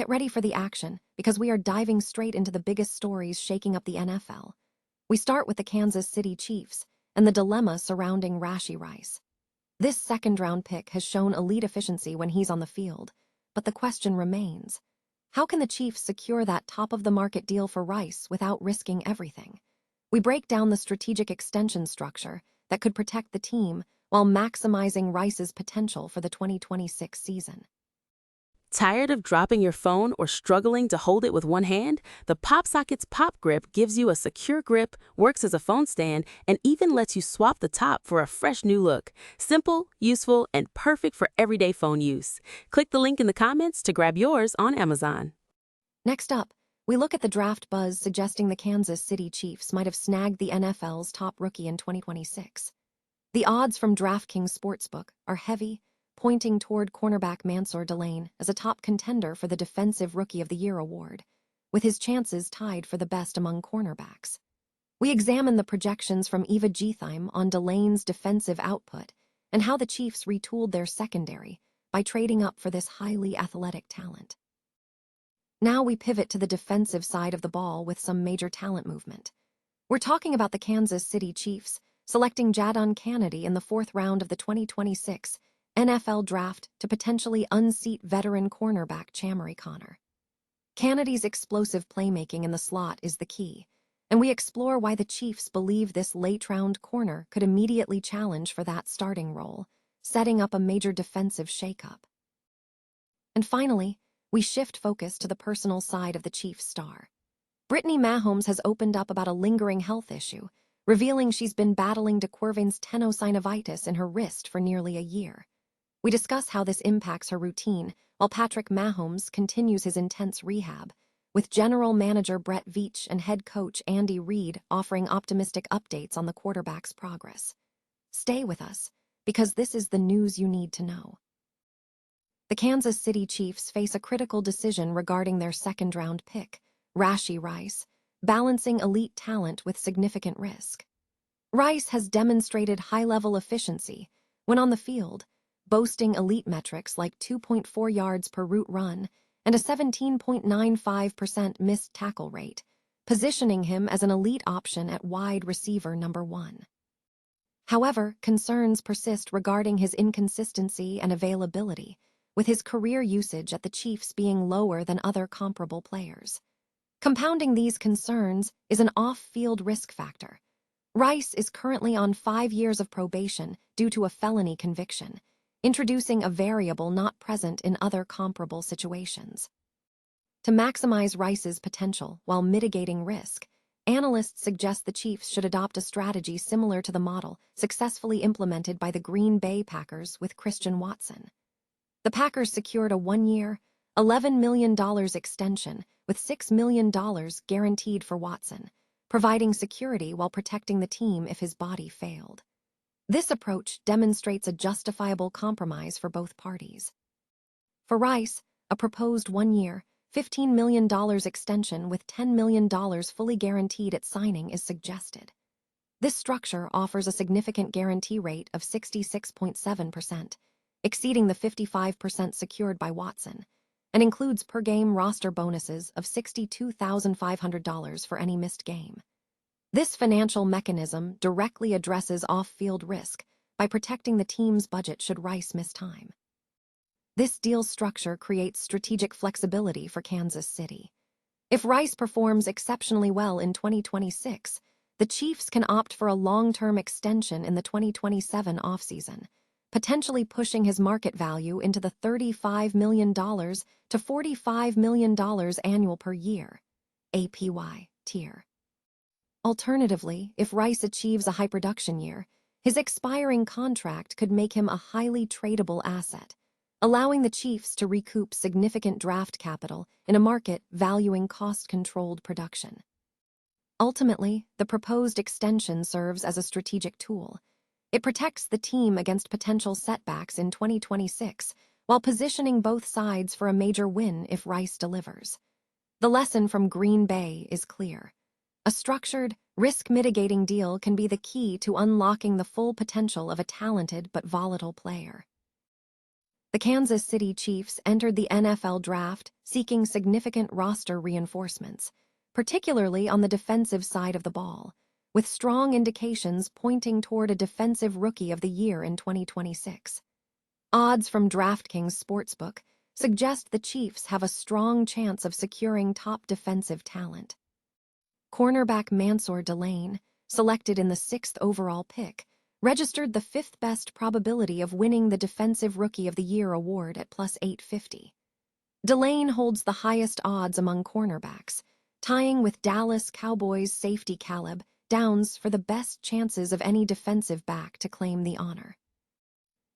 Get ready for the action, because we are diving straight into the biggest stories shaking up the NFL. We start with the Kansas City Chiefs and the dilemma surrounding Rashee Rice. This second-round pick has shown elite efficiency when he's on the field, but the question remains, how can the Chiefs secure that top-of-the-market deal for Rice without risking everything? We break down the strategic extension structure that could protect the team while maximizing Rice's potential for the 2026 season. Tired of dropping your phone or struggling to hold it with one hand? The PopSocket's Pop Grip gives you a secure grip, works as a phone stand, and even lets you swap the top for a fresh new look. Simple, useful, and perfect for everyday phone use. Click the link in the comments to grab yours on Amazon. Next up, we look at the draft buzz suggesting the Kansas City Chiefs might have snagged the NFL's top rookie in 2026. The odds from DraftKings Sportsbook are heavy, pointing toward cornerback Mansour Delane as a top contender for the Defensive Rookie of the Year award, with his chances tied for the best among cornerbacks. We examine the projections from Eva Gethheim on Delane's defensive output and how the Chiefs retooled their secondary by trading up for this highly athletic talent. Now we pivot to the defensive side of the ball with some major talent movement. We're talking about the Kansas City Chiefs selecting Jadon Canady in the 4th round of the 2026 NFL Draft to potentially unseat veteran cornerback Chamery Connor. Canady's explosive playmaking in the slot is the key, and we explore why the Chiefs believe this late-round corner could immediately challenge for that starting role, setting up a major defensive shakeup. And finally, we shift focus to the personal side of the Chiefs star. Brittany Mahomes has opened up about a lingering health issue, revealing she's been battling Quervain's tenosynovitis in her wrist for nearly a year. We discuss how this impacts her routine, while Patrick Mahomes continues his intense rehab, with General Manager Brett Veach and head coach Andy Reid offering optimistic updates on the quarterback's progress. Stay with us, because this is the news you need to know. The Kansas City Chiefs face a critical decision regarding their second-round pick, Rashee Rice, balancing elite talent with significant risk. Rice has demonstrated high-level efficiency when on the field, boasting elite metrics like 2.4 yards per route run and a 17.95% missed tackle rate, positioning him as an elite option at wide receiver number 1. However, concerns persist regarding his inconsistency and availability, with his career usage at the Chiefs being lower than other comparable players. Compounding these concerns is an off-field risk factor. Rice is currently on 5 years of probation due to a felony conviction, introducing a variable not present in other comparable situations. To maximize Rice's potential while mitigating risk, analysts suggest the Chiefs should adopt a strategy similar to the model successfully implemented by the Green Bay Packers with Christian Watson. The Packers secured a 1-year, $11 million extension with $6 million guaranteed for Watson, providing security while protecting the team if his body failed. This approach demonstrates a justifiable compromise for both parties. For Rice, a proposed 1-year, $15 million extension with $10 million fully guaranteed at signing is suggested. This structure offers a significant guarantee rate of 66.7%, exceeding the 55% secured by Watson, and includes per-game roster bonuses of $62,500 for any missed game. This financial mechanism directly addresses off-field risk by protecting the team's budget should Rice miss time. This deal structure creates strategic flexibility for Kansas City. If Rice performs exceptionally well in 2026, the Chiefs can opt for a long-term extension in the 2027 offseason, potentially pushing his market value into the $35 million to $45 million annual per year APY tier. Alternatively, if Rice achieves a high production year, his expiring contract could make him a highly tradable asset, allowing the Chiefs to recoup significant draft capital in a market valuing cost-controlled production. Ultimately, the proposed extension serves as a strategic tool. It protects the team against potential setbacks in 2026 while positioning both sides for a major win if Rice delivers. The lesson from Green Bay is clear. A structured, risk-mitigating deal can be the key to unlocking the full potential of a talented but volatile player. The Kansas City Chiefs entered the NFL draft seeking significant roster reinforcements, particularly on the defensive side of the ball, with strong indications pointing toward a Defensive Rookie of the Year in 2026. Odds from DraftKings Sportsbook suggest the Chiefs have a strong chance of securing top defensive talent. Cornerback Mansour Delane, selected in the 6th overall pick, registered the 5th best probability of winning the Defensive Rookie of the Year award at plus 850. Delane holds the highest odds among cornerbacks, tying with Dallas Cowboys safety Caleb Downs for the best chances of any defensive back to claim the honor.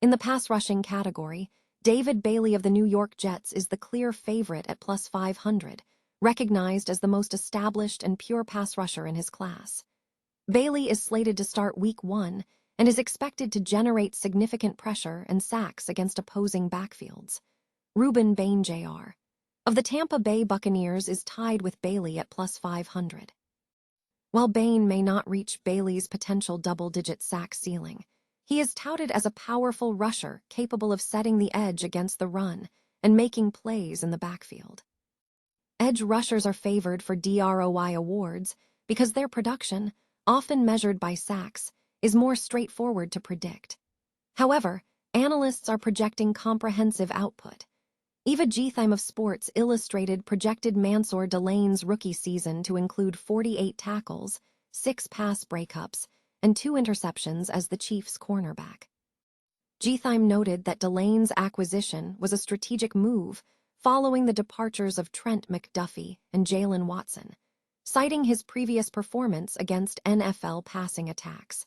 In the pass rushing category, David Bailey of the New York Jets is the clear favorite at plus 500, recognized as the most established and pure pass rusher in his class. Bailey is slated to start Week 1 and is expected to generate significant pressure and sacks against opposing backfields. Ruben Bain Jr. of the Tampa Bay Buccaneers is tied with Bailey at plus 500. While Bain may not reach Bailey's potential double-digit sack ceiling, he is touted as a powerful rusher capable of setting the edge against the run and making plays in the backfield. Edge rushers are favored for DROI awards because their production, often measured by sacks, is more straightforward to predict. However, analysts are projecting comprehensive output. Eva Gethime of Sports Illustrated projected Mansour Delane's rookie season to include 48 tackles, 6 pass breakups, and 2 interceptions as the Chiefs' cornerback. Gethime noted that Delane's acquisition was a strategic move following the departures of Trent McDuffie and Jalen Watson, citing his previous performance against NFL passing attacks.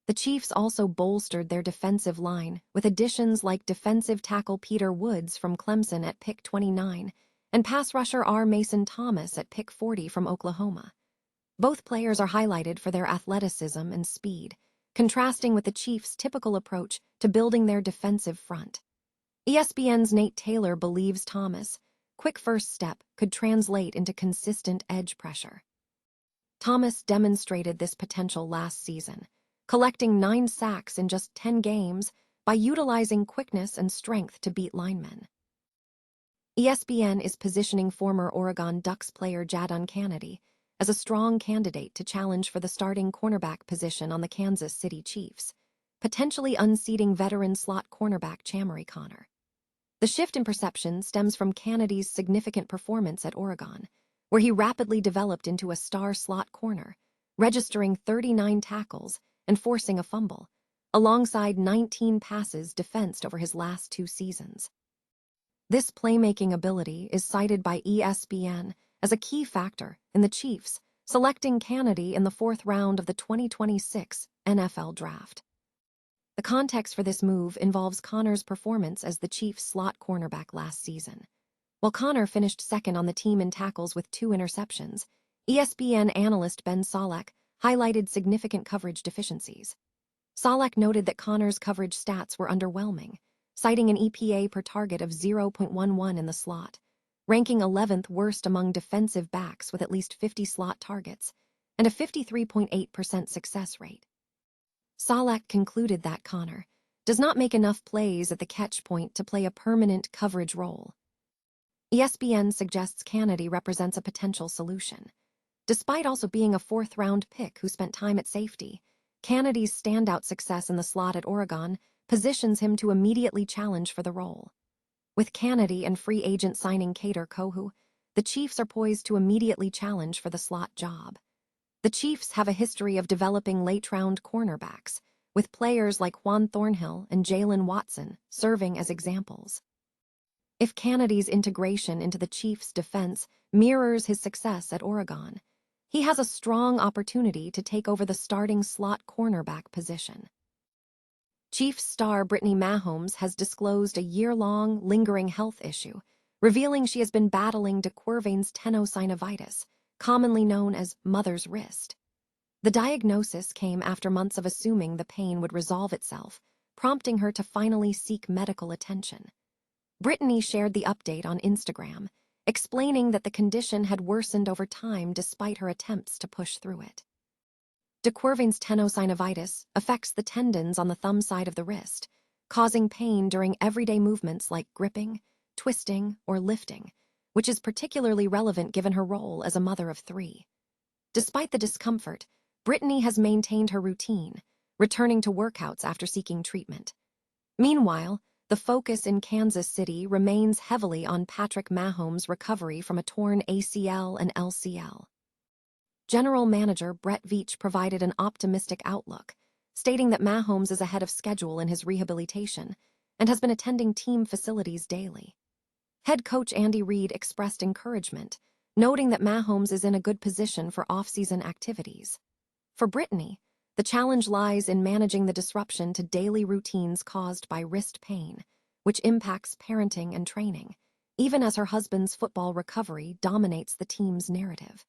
The Chiefs also bolstered their defensive line with additions like defensive tackle Peter Woods from Clemson at pick 29 and pass rusher R. Mason Thomas at pick 40 from Oklahoma. Both players are highlighted for their athleticism and speed, contrasting with the Chiefs' typical approach to building their defensive front. ESPN's Nate Taylor believes Thomas' quick first step could translate into consistent edge pressure. Thomas demonstrated this potential last season, collecting 9 sacks in just 10 games by utilizing quickness and strength to beat linemen. ESPN is positioning former Oregon Ducks player Jadon Canady as a strong candidate to challenge for the starting cornerback position on the Kansas City Chiefs, potentially unseating veteran slot cornerback Chamery Connor. The shift in perception stems from Canady's significant performance at Oregon, where he rapidly developed into a star slot corner, registering 39 tackles and forcing a fumble, alongside 19 passes defensed over his last 2 seasons. This playmaking ability is cited by ESPN as a key factor in the Chiefs selecting Canady in the 4th round of the 2026 NFL Draft. The context for this move involves Connor's performance as the Chiefs' slot cornerback last season. While Connor finished second on the team in tackles with 2 interceptions, ESPN analyst Ben Solak highlighted significant coverage deficiencies. Solak noted that Connor's coverage stats were underwhelming, citing an EPA per target of 0.11 in the slot, ranking 11th worst among defensive backs with at least 50 slot targets, and a 53.8% success rate. Solak concluded that Connor does not make enough plays at the catch point to play a permanent coverage role. ESPN suggests Canady represents a potential solution. Despite also being a 4th-round pick who spent time at safety, Canady's standout success in the slot at Oregon positions him to immediately challenge for the role. With Canady and free agent signing Kader Kohou, the Chiefs are poised to immediately challenge for the slot job. The Chiefs have a history of developing late-round cornerbacks, with players like Juan Thornhill and Jalen Watson serving as examples. If Canady's integration into the Chiefs' defense mirrors his success at Oregon, he has a strong opportunity to take over the starting slot cornerback position. Chiefs star Brittany Mahomes has disclosed a year-long, lingering health issue, revealing she has been battling Quervain's tenosynovitis, commonly known as mother's wrist. The diagnosis came after months of assuming the pain would resolve itself, prompting her to finally seek medical attention. Brittany shared the update on Instagram, explaining that the condition had worsened over time despite her attempts to push through it. Quervain's tenosynovitis affects the tendons on the thumb side of the wrist, causing pain during everyday movements like gripping, twisting, or lifting, which is particularly relevant given her role as a mother of 3. Despite the discomfort, Brittany has maintained her routine, returning to workouts after seeking treatment. Meanwhile, the focus in Kansas City remains heavily on Patrick Mahomes' recovery from a torn ACL and LCL. General Manager Brett Veach provided an optimistic outlook, stating that Mahomes is ahead of schedule in his rehabilitation and has been attending team facilities daily. Head coach Andy Reid expressed encouragement, noting that Mahomes is in a good position for off-season activities. For Brittany, the challenge lies in managing the disruption to daily routines caused by wrist pain, which impacts parenting and training, even as her husband's football recovery dominates the team's narrative.